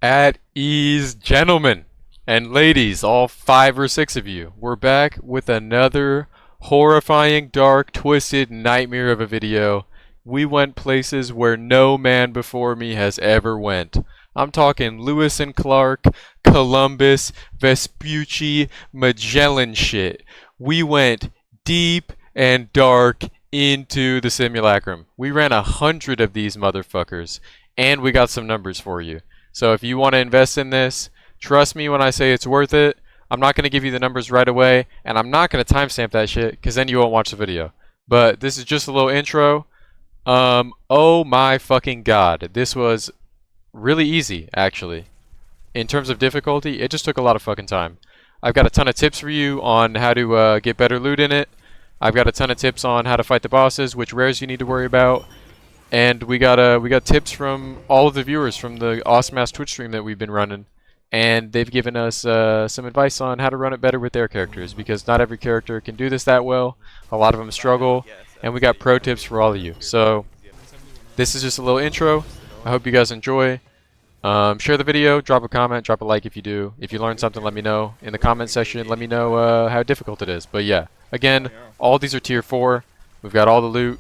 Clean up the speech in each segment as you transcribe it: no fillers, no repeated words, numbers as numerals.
At ease, gentlemen and ladies, all 5 or 6 of you. We're back with another horrifying, dark, twisted nightmare of a video. We went places where no man before me has ever went. I'm talking Lewis and Clark, Columbus, Vespucci, Magellan shit. We went deep and dark into the simulacrum. We ran 100 of these motherfuckers, and we got some numbers for you. So if you want to invest in this, trust me when I say it's worth it. I'm not going to give you the numbers right away, and I'm not going to timestamp that shit, because then you won't watch the video. But this is just a little intro. Oh my fucking god. This was really easy, actually. In terms of difficulty, it just took a lot of fucking time. I've got a ton of tips for you on how to get better loot in it. I've got a ton of tips on how to fight the bosses, which rares you need to worry about. And we got tips from all of the viewers from the awesome ass Twitch stream that we've been running, and they've given us some advice on how to run it better with their characters, because not every character can do this that well. A lot of them struggle, and we got pro tips for all of you. So this is just a little intro. I hope you guys enjoy. Share the video, drop a comment, drop a like if you do. If you learned something, let me know in the comment section. Let me know how difficult it is. But yeah, again, all these are tier 4. We've got all the loot,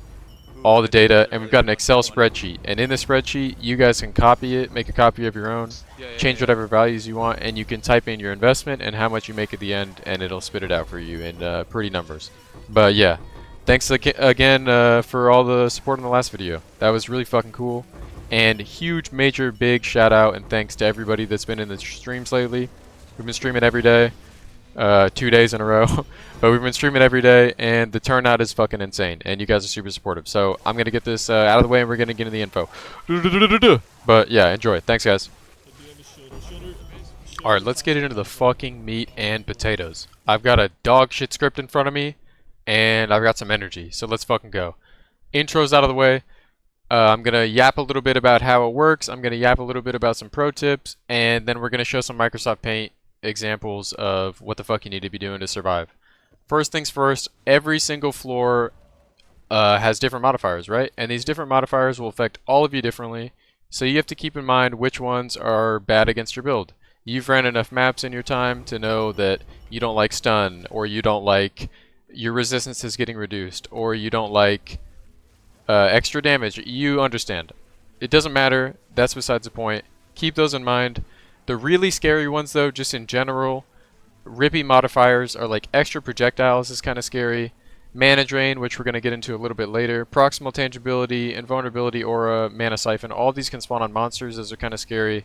all the data, and we've got an Excel spreadsheet. And in the spreadsheet, you guys can copy it, make a copy of your own, change whatever values you want, and you can type in your investment and how much you make at the end, and it'll spit it out for you in pretty numbers. But yeah, thanks again for all the support in the last video. That was really fucking cool. And huge, major, big shout out and thanks to everybody that's been in the streams lately. We've been streaming every day. 2 days in a row. But we've been streaming every day, and the turnout is fucking insane, and you guys are super supportive. So I'm gonna get this out of the way, and we're gonna get into the info. But yeah, enjoy. Thanks, guys. Alright, let's get into the fucking meat and potatoes. I've got a dog shit script in front of me, and I've got some energy, so let's fucking go. Intro's out of the way. I'm gonna yap a little bit about how it works. I'm gonna yap a little bit about some pro tips, and then we're gonna show some Microsoft Paint examples of what the fuck you need to be doing to survive. First things first, every single floor has different modifiers, right? And these different modifiers will affect all of you differently, so you have to keep in mind which ones are bad against your build. You've ran enough maps in your time to know that you don't like stun, or you don't like your resistance is getting reduced, or you don't like extra damage. You understand. It doesn't matter, that's besides the point. Keep those in mind. The really scary ones, though, just in general, rippy modifiers are like extra projectiles is kind of scary, mana drain, which we're going to get into a little bit later, proximal tangibility, invulnerability aura, mana siphon. All these can spawn on monsters. Those are kind of scary.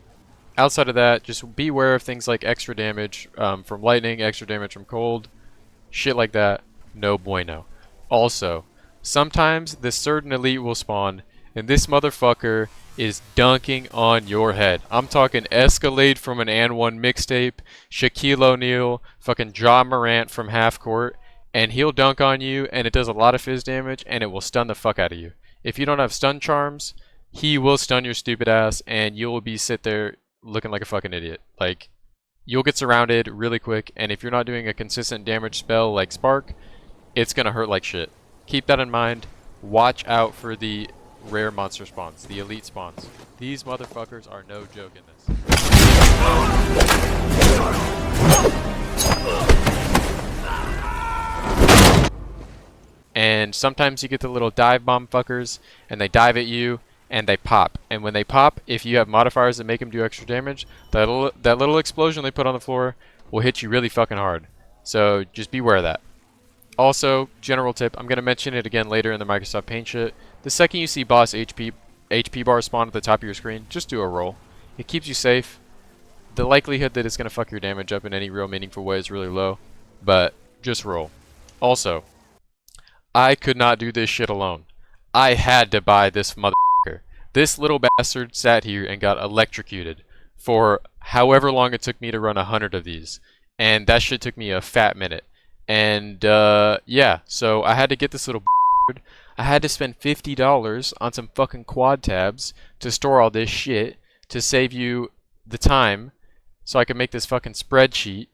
Outside of that, just beware of things like extra damage from lightning, extra damage from cold, shit like that. No bueno. Also, sometimes this certain elite will spawn, and this motherfucker is dunking on your head. I'm talking Escalade from an And One mixtape, Shaquille O'Neal, fucking Ja Morant from half court, and he'll dunk on you, and it does a lot of fizz damage, and it will stun the fuck out of you. If you don't have stun charms, he will stun your stupid ass, and you'll be sit there looking like a fucking idiot. Like, you'll get surrounded really quick, and if you're not doing a consistent damage spell like Spark, it's gonna hurt like shit. Keep that in mind. Watch out for the rare monster spawns, the elite spawns. These motherfuckers are no joke in this. And sometimes you get the little dive bomb fuckers, and they dive at you, and they pop. And when they pop, if you have modifiers that make them do extra damage, that little explosion they put on the floor will hit you really fucking hard. So just beware of that. Also, general tip, I'm going to mention it again later in the Microsoft Paint shit. The second you see boss HP bars spawn at the top of your screen, just do a roll. It keeps you safe. The likelihood that it's going to fuck your damage up in any real meaningful way is really low, but just roll. Also, I could not do this shit alone. I had to buy this motherfucker. This little bastard sat here and got electrocuted for however long it took me to run 100 of these, and that shit took me a fat minute. And yeah, so I had to get this little bird. I had to spend $50 on some fucking quad tabs to store all this shit to save you the time so I could make this fucking spreadsheet.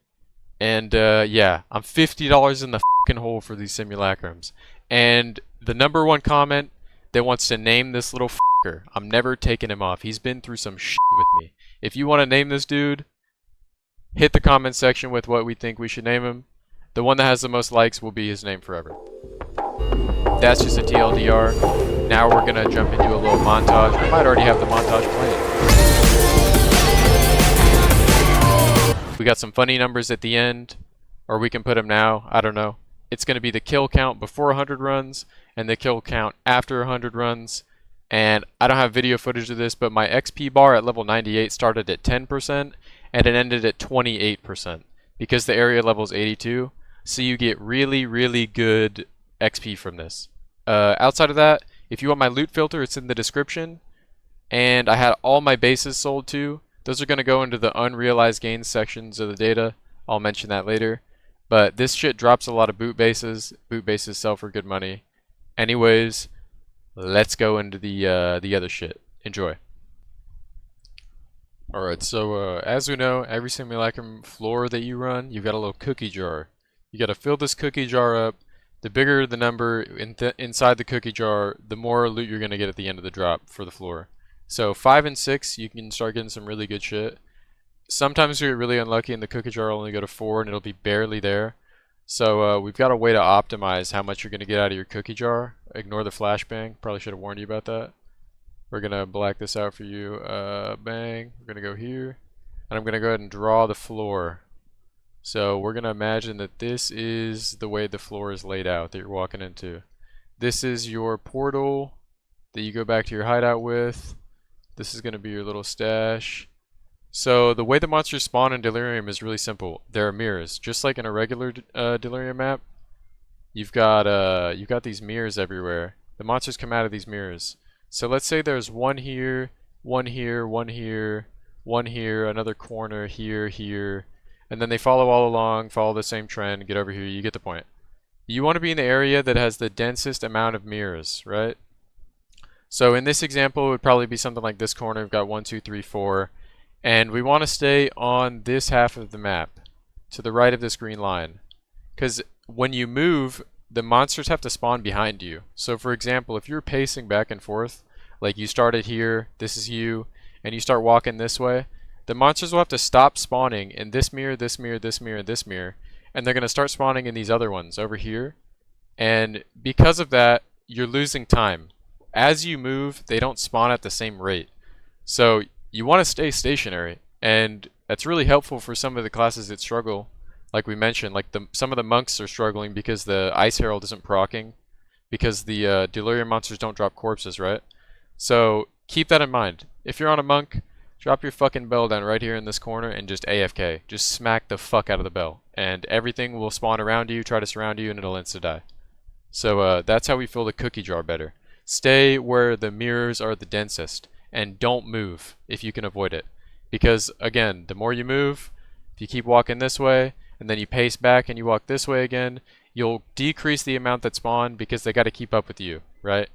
And yeah, I'm $50 in the fucking hole for these simulacrums. And the #1 comment that wants to name this little fucker, I'm never taking him off. He's been through some shit with me. If you want to name this dude, hit the comment section with what we think we should name him. The one that has the most likes will be his name forever. That's just a TLDR. Now we're gonna jump into a little montage. I might already have the montage playing. We got some funny numbers at the end, or we can put them now, I don't know. It's gonna be the kill count before 100 runs, and the kill count after 100 runs. And I don't have video footage of this, but my XP bar at level 98 started at 10%, and it ended at 28%, because the area level is 82, so you get really, really good XP from this. Outside of that, if you want my loot filter, it's in the description. And I had all my bases sold too. Those are going to go into the unrealized gains sections of the data. I'll mention that later. But this shit drops a lot of boot bases. Boot bases sell for good money. Anyways, let's go into the other shit. Enjoy. Alright, so as we know, every simulacrum floor that you run, you've got a little cookie jar. You got to fill this cookie jar up. The bigger the number inside the cookie jar, the more loot you're going to get at the end of the drop for the floor. So 5 and 6, you can start getting some really good shit. Sometimes you get really unlucky and the cookie jar will only go to 4 and it'll be barely there. So we've got a way to optimize how much you're going to get out of your cookie jar. Ignore the flashbang. Probably should have warned you about that. We're going to black this out for you. Bang. We're going to go here. And I'm going to go ahead and draw the floor. So we're going to imagine that this is the way the floor is laid out that you're walking into. This is your portal that you go back to your hideout with. This is going to be your little stash. So the way the monsters spawn in Delirium is really simple. There are mirrors. Just like in a regular Delirium map, you've got these mirrors everywhere. The monsters come out of these mirrors. So let's say there's one here, one here, one here, one here, another corner here, here. And then they follow all along, follow the same trend, get over here, you get the point. You want to be in the area that has the densest amount of mirrors, right? So in this example, it would probably be something like this corner. We've got 1, 2, 3, 4. And we want to stay on this half of the map, to the right of this green line. Because when you move, the monsters have to spawn behind you. So for example, if you're pacing back and forth, like you started here, this is you, and you start walking this way, the monsters will have to stop spawning in this mirror, this mirror, this mirror, and this mirror, and they're going to start spawning in these other ones over here. And because of that, you're losing time. As you move, they don't spawn at the same rate. So you want to stay stationary, and that's really helpful for some of the classes that struggle. Like we mentioned, like some of the monks are struggling because the Ice Herald isn't proccing, because the Delirium monsters don't drop corpses, right? So keep that in mind. If you're on a monk, drop your fucking bell down right here in this corner and just AFK. Just smack the fuck out of the bell. And everything will spawn around you, try to surround you, and it'll insta-die. So that's how we fill the cookie jar better. Stay where the mirrors are the densest. And don't move if you can avoid it. Because, again, the more you move, if you keep walking this way, and then you pace back and you walk this way again, you'll decrease the amount that spawn because they got to keep up with you, right?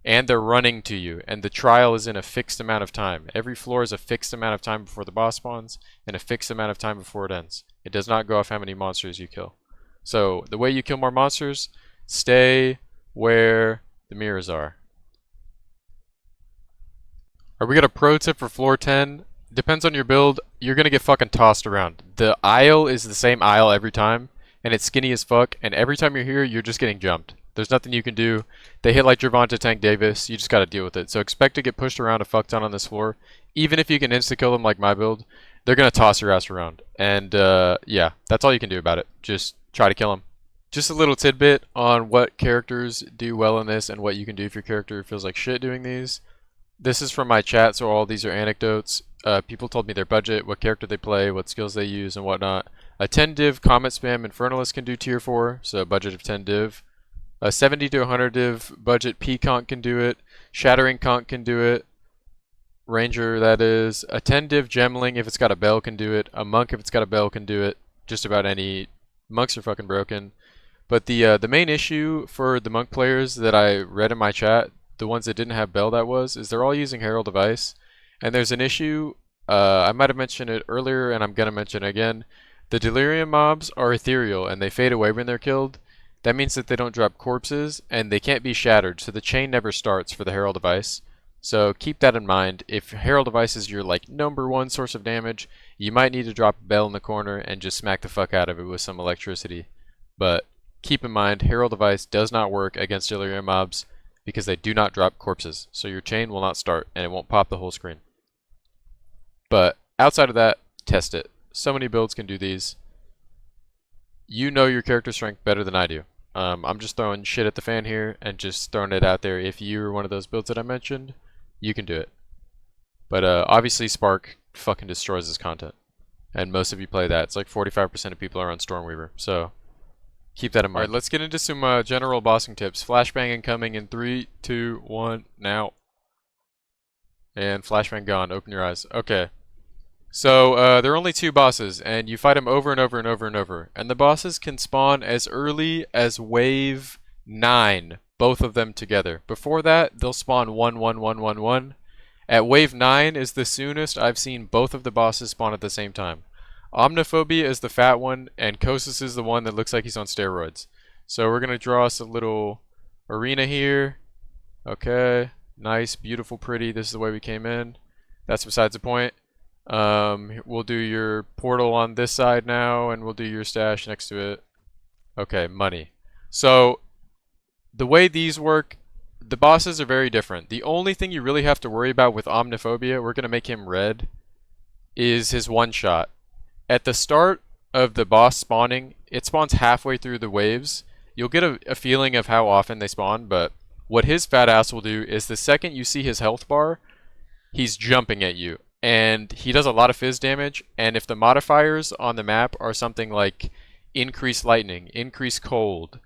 And they're running to you, and the trial is in a fixed amount of time. Every floor is a fixed amount of time before the boss spawns, and a fixed amount of time before it ends. It does not go off how many monsters you kill. So, the way you kill more monsters, stay where the mirrors are. We got a pro tip for floor 10. Depends on your build, you're gonna get fucking tossed around. The aisle is the same aisle every time, and it's skinny as fuck, and every time you're here, you're just getting jumped. There's nothing you can do. They hit like Gervonta Tank Davis. You just got to deal with it. So expect to get pushed around a fuck ton on this floor. Even if you can insta-kill them like my build, they're going to toss your ass around. And yeah, that's all you can do about it. Just try to kill them. Just a little tidbit on what characters do well in this and what you can do if your character feels like shit doing these. This is from my chat, so all these are anecdotes. People told me their budget, what character they play, what skills they use, and whatnot. A 10 div Comet Spam Infernalist can do tier 4, so a budget of 10 div. A 70 to 100 div budget P-Conch can do it. Shattering Conch can do it. Ranger, that is. A 10 div Gemling, if it's got a bell, can do it. A Monk, if it's got a bell, can do it. Just about any. Monks are fucking broken. But the main issue for the Monk players that I read in my chat, the ones that didn't have bell, that was, is they're all using Herald of Ice. And there's an issue, I might have mentioned it earlier, and I'm going to mention it again. The Delirium mobs are ethereal, and they fade away when they're killed. That means that they don't drop corpses, and they can't be shattered, so the chain never starts for the Herald of Ice. So keep that in mind. If Herald Device is your like #1 source of damage, you might need to drop a bell in the corner and just smack the fuck out of it with some electricity. But keep in mind, Herald Device does not work against delirium mobs because they do not drop corpses. So your chain will not start and it won't pop the whole screen. But outside of that, test it. So many builds can do these. You know your character strength better than I do. I'm just throwing shit at the fan here and just throwing it out there. If you're one of those builds that I mentioned, you can do it. But obviously Spark fucking destroys this content. And most of you play that. It's like 45% of people are on Stormweaver. So keep that in mind. Alright, let's get into some general bossing tips. Flashbang incoming in 3, 2, 1, now. And flashbang gone. Open your eyes. Okay. So there are only 2 bosses, and you fight them over and over and over and over. And the bosses can spawn as early as wave 9, both of them together. Before that, they'll spawn 1, 1, 1, 1, 1. At wave 9 is the soonest I've seen both of the bosses spawn at the same time. Omniphobia is the fat one, and Kosis is the one that looks like he's on steroids. So we're going to draw us a little arena here. Okay, nice, beautiful, pretty. This is the way we came in. That's besides the point. We'll do your portal on this side now, and we'll do your stash next to it. Okay, money. So, the way these work, the bosses are very different. The only thing you really have to worry about with Omniphobia, we're going to make him red, is his one-shot. At the start of the boss spawning, it spawns halfway through the waves. You'll get a feeling of how often they spawn, but what his fat ass will do is the second you see his health bar, he's jumping at you. And he does a lot of fizz damage, and if the modifiers on the map are something like increased lightning, increased cold,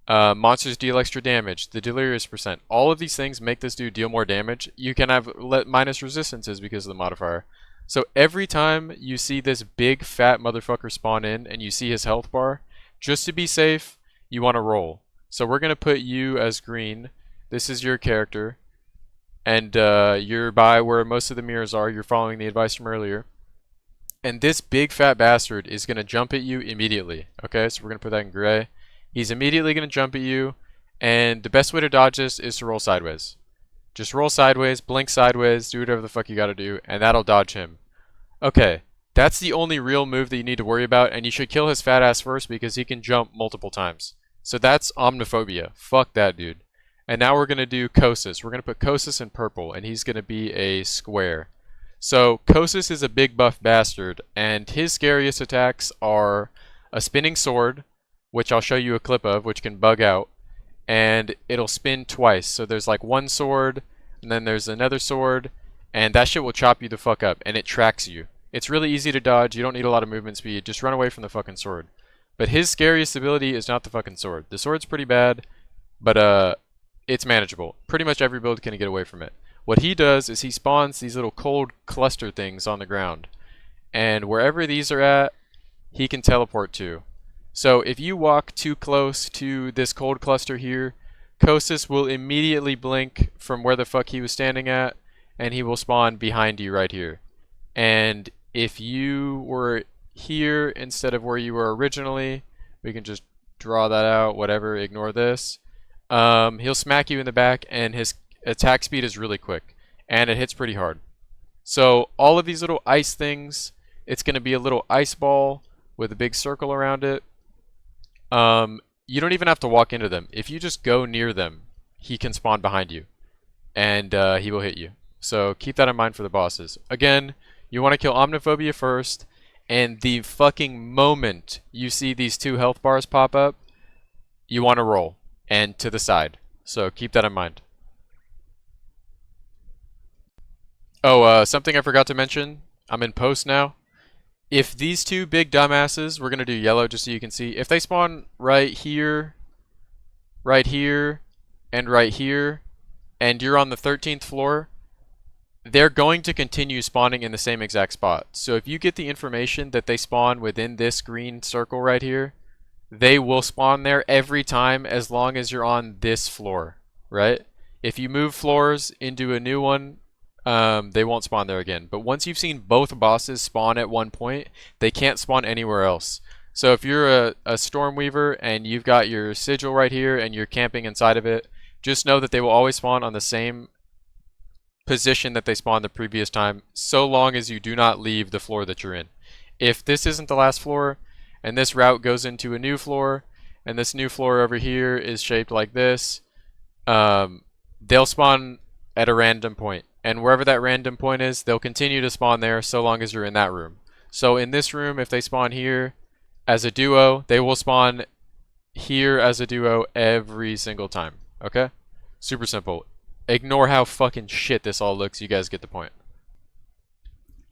monsters deal extra damage, the delirious percent, all of these things make this dude deal more damage. You can have minus resistances because of the modifier. So every time you see this big fat motherfucker spawn in and you see his health bar, just to be safe, you want to roll. So we're going to put you as green. This is your character. And you're by where most of the mirrors are. You're following the advice from earlier. And this big fat bastard is going to jump at you immediately. Okay, so we're going to put that in gray. He's immediately going to jump at you. And the best way to dodge this is to roll sideways. Just roll sideways, blink sideways, do whatever the fuck you got to do, and that'll dodge him. Okay, that's the only real move that you need to worry about. And you should kill his fat ass first because he can jump multiple times. So that's Omniphobia. Fuck that dude. And now we're going to do Kosis. We're going to put Kosis in purple, and he's going to be a square. So Kosis is a big buff bastard, and his scariest attacks are a spinning sword, which I'll show you a clip of, which can bug out, and it'll spin twice. So there's like one sword, and then there's another sword, and that shit will chop you the fuck up, and it tracks you. It's really easy to dodge. You don't need a lot of movement speed. Just run away from the fucking sword. But his scariest ability is not the fucking sword. The sword's pretty bad, but it's manageable. Pretty much every build can get away from it. What he does is he spawns these little cold cluster things on the ground. And wherever these are at, he can teleport to. So if you walk too close to this cold cluster here, Kosis will immediately blink from where the fuck he was standing at, and he will spawn behind you right here. And if you were here instead of where you were originally, we can just draw that out, whatever, ignore this. He'll smack you in the back, and his attack speed is really quick, and it hits pretty hard. So all of these little ice things, it's going to be a little ice ball with a big circle around it. You don't even have to walk into them. If you just go near them, he can spawn behind you, and he will hit you. So keep that in mind for the bosses. Again, you want to kill Omniphobia first, and the fucking moment you see these 2 health bars pop up, you want to roll. And to the side. So keep that in mind. Oh, something I forgot to mention. I'm in post now. If these 2 big dumbasses, we're going to do yellow just so you can see. If they spawn right here, and right here, and you're on the 13th floor, they're going to continue spawning in the same exact spot. So if you get the information that they spawn within this green circle right here, they will spawn there every time as long as you're on this floor, right? If you move floors into a new one, they won't spawn there again. But once you've seen both bosses spawn at one point, they can't spawn anywhere else. So if you're a Stormweaver and you've got your sigil right here and you're camping inside of it, just know that they will always spawn on the same position that they spawned the previous time, so long as you do not leave the floor that you're in. If this isn't the last floor, and this route goes into a new floor, and this new floor over here is shaped like this, they'll spawn at a random point. And wherever that random point is, they'll continue to spawn there so long as you're in that room. So in this room, if they spawn here as a duo, they will spawn here as a duo every single time. Okay? Super simple. Ignore how fucking shit this all looks. You guys get the point.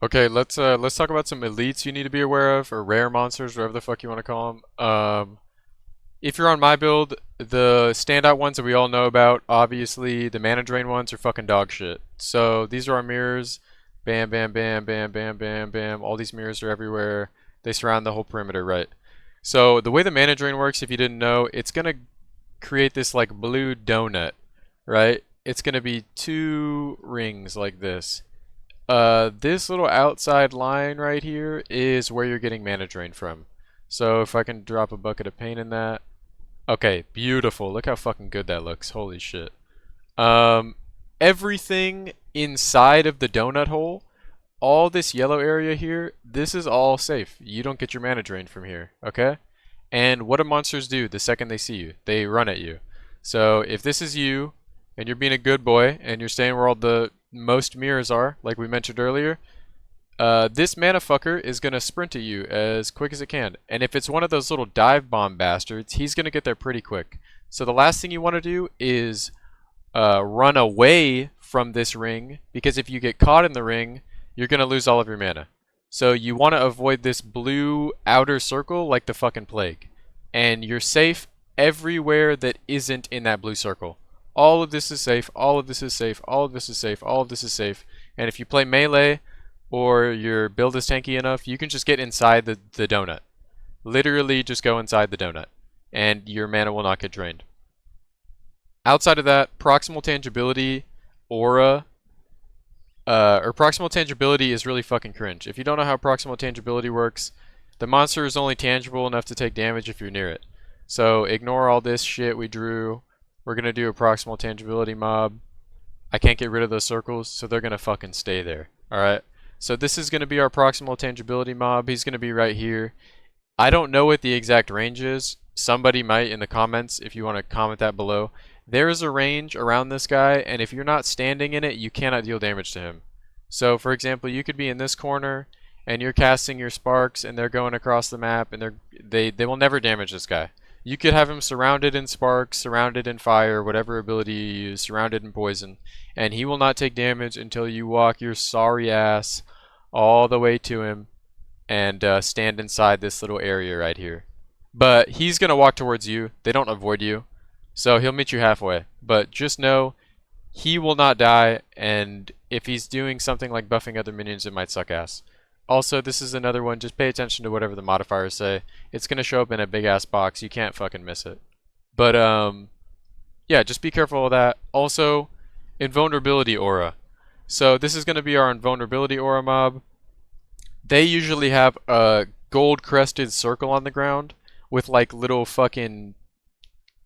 Okay, let's talk about some elites you need to be aware of, or rare monsters, whatever the fuck you want to call them. If you're on my build, the standout ones that we all know about, obviously the mana drain ones are fucking dog shit. So these are our mirrors. Bam, bam, bam, bam, bam, bam, bam. All these mirrors are everywhere. They surround the whole perimeter, right? So the way the mana drain works, if you didn't know, it's gonna create this like blue donut, right? It's gonna be 2 rings like this. This little outside line right here is where you're getting mana drain from. So if I can drop a bucket of paint in that. Okay, beautiful. Look how fucking good that looks. Holy shit. Everything inside of the donut hole, all this yellow area here, this is all safe. You don't get your mana drain from here, okay? And what do monsters do the second they see you? They run at you. So if this is you, and you're being a good boy, and you're staying where all the most mirrors are, like we mentioned earlier, this mana fucker is going to sprint at you as quick as it can. And if it's one of those little dive bomb bastards, he's going to get there pretty quick. So the last thing you want to do is run away from this ring, because if you get caught in the ring, you're going to lose all of your mana. So you want to avoid this blue outer circle like the fucking plague. And you're safe everywhere that isn't in that blue circle. All of this is safe, all of this is safe, all of this is safe, all of this is safe. And if you play melee, or your build is tanky enough, you can just get inside the donut. Literally just go inside the donut, and your mana will not get drained. Outside of that, proximal tangibility, aura, or proximal tangibility is really fucking cringe. If you don't know how proximal tangibility works, the monster is only tangible enough to take damage if you're near it. So ignore all this shit we drew. We're going to do a proximal tangibility mob. I can't get rid of those circles, so they're going to fucking stay there. Alright? So this is going to be our proximal tangibility mob. He's going to be right here. I don't know what the exact range is. Somebody might in the comments if you want to comment that below. There is a range around this guy, and if you're not standing in it, you cannot deal damage to him. So for example, you could be in this corner, and you're casting your sparks, and they're going across the map, and they will never damage this guy. You could have him surrounded in sparks, surrounded in fire, whatever ability you use, surrounded in poison, and he will not take damage until you walk your sorry ass all the way to him and stand inside this little area right here. But he's going to walk towards you. They don't avoid you. So he'll meet you halfway. But just know he will not die, and if he's doing something like buffing other minions, it might suck ass. Also, this is another one. Just pay attention to whatever the modifiers say. It's going to show up in a big ass box. You can't fucking miss it. But yeah, just be careful of that. Also, invulnerability aura. So this is going to be our invulnerability aura mob. They usually have a gold crested circle on the ground with like little fucking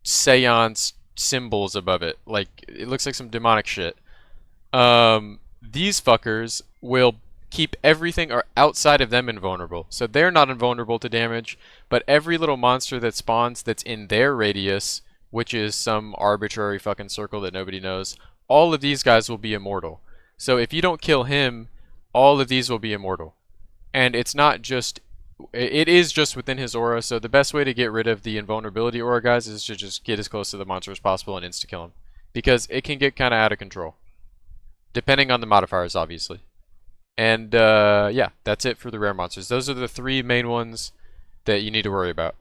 seance symbols above it. Like, it looks like some demonic shit. These fuckers will keep everything outside of them invulnerable. So they're not invulnerable to damage, but every little monster that spawns that's in their radius, which is some arbitrary fucking circle that nobody knows, all of these guys will be immortal. So if you don't kill him, all of these will be immortal. And it's not just, it is just within his aura, so the best way to get rid of the invulnerability aura, guys, is to just get as close to the monster as possible and insta-kill him. Because it can get kind of out of control. Depending on the modifiers, obviously. And yeah, that's it for the rare monsters. Those are the 3 main ones that you need to worry about.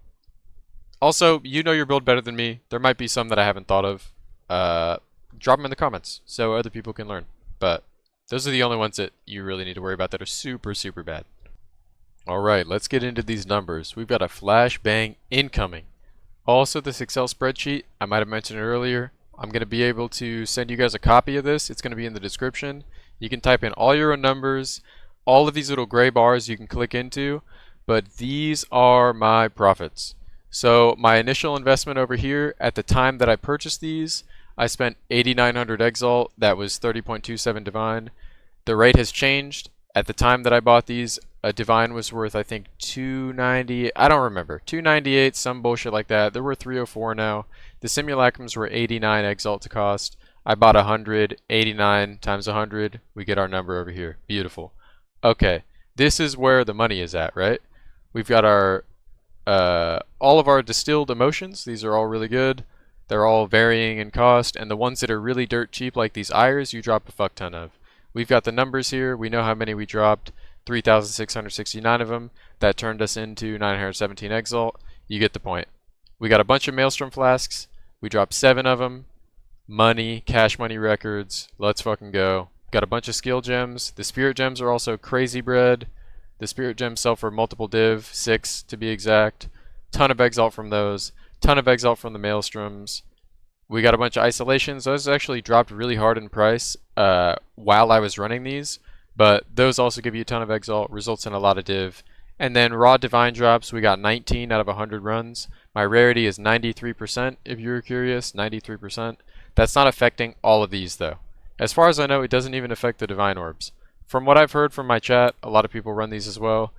Also, you know your build better than me. There might be some that I haven't thought of. Drop them in the comments so other people can learn. But those are the only ones that you really need to worry about that are super, super bad. Alright, let's get into these numbers. We've got a flashbang incoming. Also, this Excel spreadsheet, I might have mentioned it earlier. I'm going to be able to send you guys a copy of this. It's going to be in the description. You can type in all your own numbers. All of these little gray bars you can click into. But these are my profits. So my initial investment over here, at the time that I purchased these, I spent 8,900 exalt. That was 30.27 divine. The rate has changed. At the time that I bought these, a divine was worth, I think, 290. I don't remember. 298, some bullshit like that. There were 304 now. The simulacrums were 89 exalt to cost. I bought 100. 89 times 100. We get our number over here. Beautiful. Okay, this is where the money is at, right? We've got our all of our distilled emotions. These are all really good. They're all varying in cost, and the ones that are really dirt cheap, like these ires, you drop a fuck ton of. We've got the numbers here. We know how many we dropped. 3,669 of them. That turned us into 917 exalt. You get the point. We got a bunch of maelstrom flasks. We dropped 7 of them. Money, cash money records. Let's fucking go. Got a bunch of skill gems. The spirit gems are also crazy bread. The spirit gems sell for multiple div, 6 to be exact. Ton of exalt from those. Ton of exalt from the maelstroms. We got a bunch of isolations. Those actually dropped really hard in price while I was running these, but those also give you a ton of exalt, results in a lot of div. And then raw divine drops, we got 19 out of 100 runs. My rarity is 93%, if you were curious, 93%. That's not affecting all of these though. As far as I know, it doesn't even affect the divine orbs. From what I've heard from my chat, a lot of people run these as well.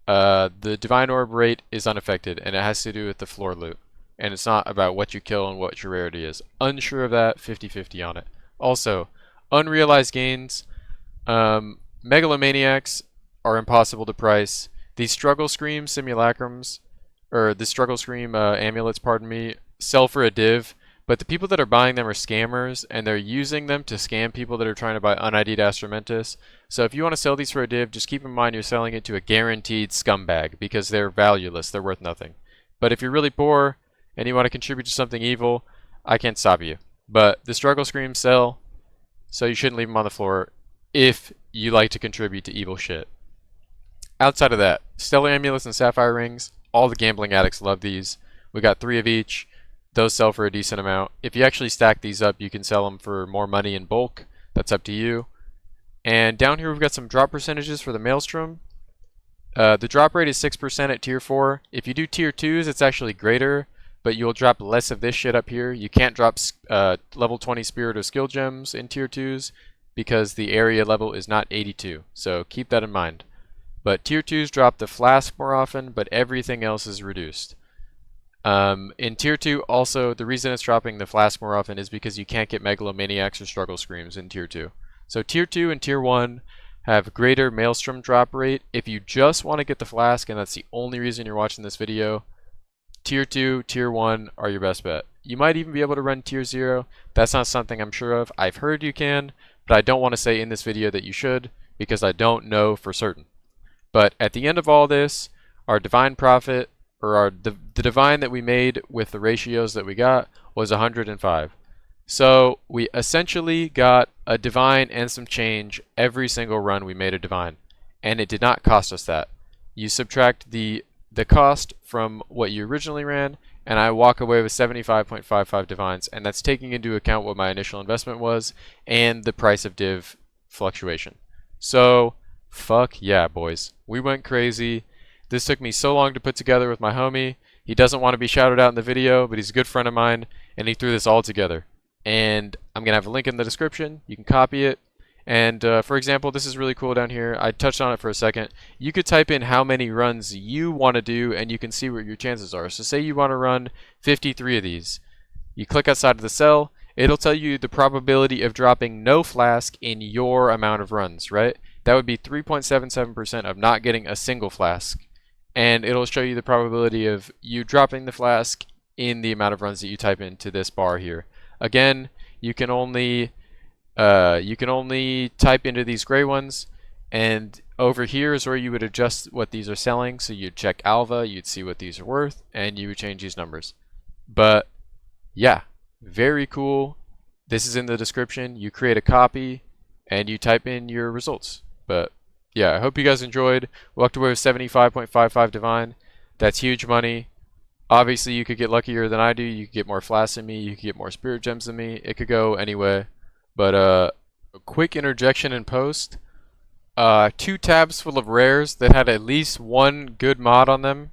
The divine orb rate is unaffected, and it has to do with the floor loot. And it's not about what you kill and what your rarity is. Unsure of that, 50-50 on it. Also, unrealized gains. Megalomaniacs are impossible to price. These struggle scream simulacrums, or the struggle scream amulets, pardon me, sell for a div. But the people that are buying them are scammers, and they're using them to scam people that are trying to buy unID'd Astromentus. So if you want to sell these for a div, just keep in mind you're selling it to a guaranteed scumbag, because they're valueless, they're worth nothing. But if you're really poor, and you want to contribute to something evil, I can't stop you. But the struggle screams sell, so you shouldn't leave them on the floor if you like to contribute to evil shit. Outside of that, stellar amulets and sapphire rings, all the gambling addicts love these. We got 3 of each. Those sell for a decent amount. If you actually stack these up, you can sell them for more money in bulk. That's up to you. And down here we've got some drop percentages for the maelstrom. The drop rate is 6% at tier 4. If you do tier 2s, it's actually greater, but you'll drop less of this shit up here. You can't drop level 20 spirit or skill gems in tier 2s because the area level is not 82. So keep that in mind. But tier 2s drop the flask more often, but everything else is reduced. In tier 2 also, the reason it's dropping the flask more often is because you can't get megalomaniacs or struggle screams in tier 2. So tier 2 and tier 1 have greater maelstrom drop rate. If you just want to get the flask, and that's the only reason you're watching this video, tier 2, tier 1 are your best bet. You might even be able to run tier 0. That's not something I'm sure of. I've heard you can, but I don't want to say in this video that you should because I don't know for certain. But at the end of all this, our divine profit, or the divine that we made with the ratios that we got, was 105. So we essentially got a divine and some change every single run we made a divine. And it did not cost us that. You subtract the cost from what you originally ran, and I walk away with 75.55 divines, and that's taking into account what my initial investment was and the price of div fluctuation. So fuck yeah, boys. We went crazy. This took me so long to put together with my homie. He doesn't want to be shouted out in the video, but he's a good friend of mine, and he threw this all together. And I'm going to have a link in the description. You can copy it. And for example, this is really cool down here. I touched on it for a second. You could type in how many runs you want to do, and you can see what your chances are. So say you want to run 53 of these. You click outside of the cell. It'll tell you the probability of dropping no flask in your amount of runs, right? That would be 3.77% of not getting a single flask. And it'll show you the probability of you dropping the flask in the amount of runs that you type into this bar here. Again, you can only type into these gray ones, and over here is where you would adjust what these are selling. So you'd check alpha, you'd see what these are worth, and you would change these numbers. But yeah, very cool. This is in the description. You create a copy and you type in your results. But yeah, I hope you guys enjoyed. Walked away with 75.55 divine. That's huge money. Obviously, you could get luckier than I do. You could get more flasks than me. You could get more spirit gems than me. It could go anyway. But a quick interjection in post. 2 tabs full of rares that had at least one good mod on them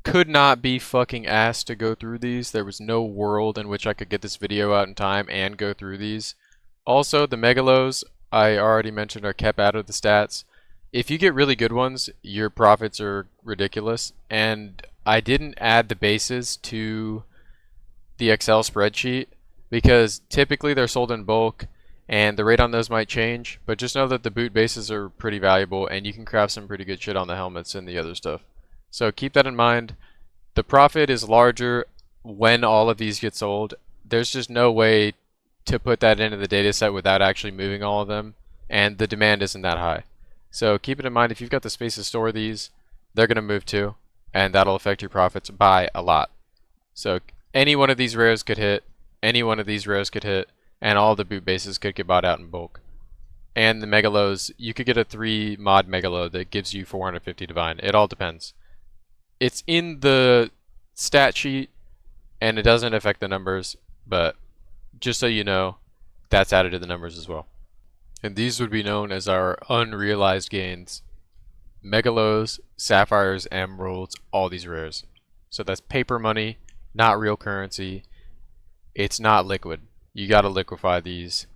could not be fucking asked to go through these. There was no world in which I could get this video out in time and go through these. Also, the megalos, I already mentioned, are kept out of the stats. If you get really good ones, your profits are ridiculous. And I didn't add the bases to the Excel spreadsheet because typically they're sold in bulk and the rate on those might change. But just know that the boot bases are pretty valuable and you can craft some pretty good shit on the helmets and the other stuff. So keep that in mind. The profit is larger when all of these get sold. There's just no way to put that into the data set without actually moving all of them, and the demand isn't that high. So keep it in mind, if you've got the space to store these, they're going to move too, and that'll affect your profits by a lot. So any one of these rares could hit, any one of these rares could hit, and all the boot bases could get bought out in bulk. And the megalos, you could get a 3 mod megalo that gives you 450 divine. It all depends. It's in the stat sheet and it doesn't affect the numbers, but just so you know, that's added to the numbers as well. And these would be known as our unrealized gains. Megalos, sapphires, emeralds, all these rares. So that's paper money, not real currency. It's not liquid. You gotta liquefy these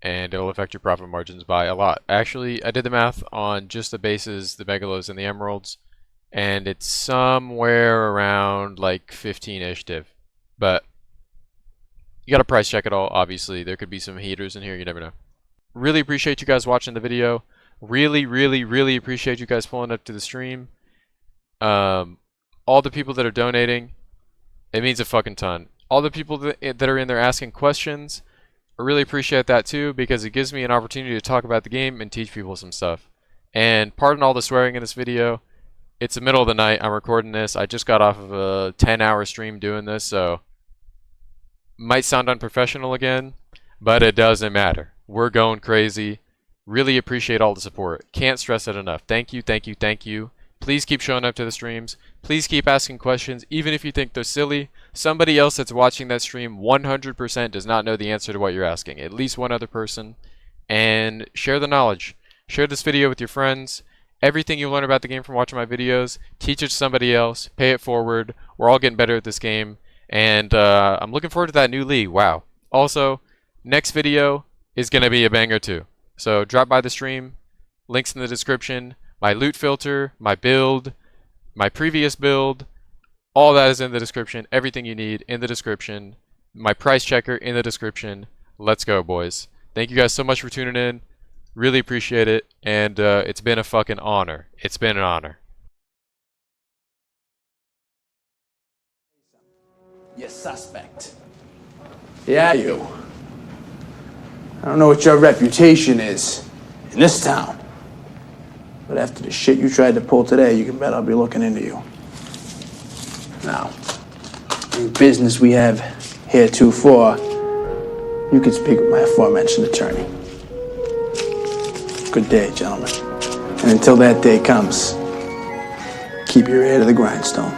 and it'll affect your profit margins by a lot. Actually, I did the math on just the bases, the megalos, and the emeralds, and it's somewhere around like 15-ish div. But you gotta price check it all, obviously. There could be some heaters in here, you never know. Really appreciate you guys watching the video. Really appreciate you guys pulling up to the stream. All the people that are donating, it means a fucking ton. All the people that are in there asking questions, I really appreciate that too, because it gives me an opportunity to talk about the game and teach people some stuff. And pardon all the swearing in this video. It's the middle of the night. I'm recording this. I just got off of a 10-hour stream doing this, so might sound unprofessional again, but it doesn't matter. We're going crazy. Really appreciate all the support. Can't stress it enough. Thank you. Please keep showing up to the streams. Please keep asking questions, even if you think they're silly. Somebody else that's watching that stream 100% does not know the answer to what you're asking. At least one other person. And share the knowledge. Share this video with your friends. Everything you learn about the game from watching my videos, teach it to somebody else, pay it forward. We're all getting better at this game. And I'm looking forward to that new league. Wow. Also, next video is going to be a banger too. So drop by the stream. Links in the description. My loot filter, my build, my previous build, all that is in the description. Everything you need in the description. My price checker in the description. Let's go, boys. Thank you guys so much for tuning in. Really appreciate it. And it's been a fucking honor. It's been an honor. You suspect. Yeah, you. I don't know what your reputation is in this town. But after the shit you tried to pull today, you can bet I'll be looking into you. Now, any business we have heretofore, you can speak with my aforementioned attorney. Good day, gentlemen. And until that day comes, keep your ear to the grindstone.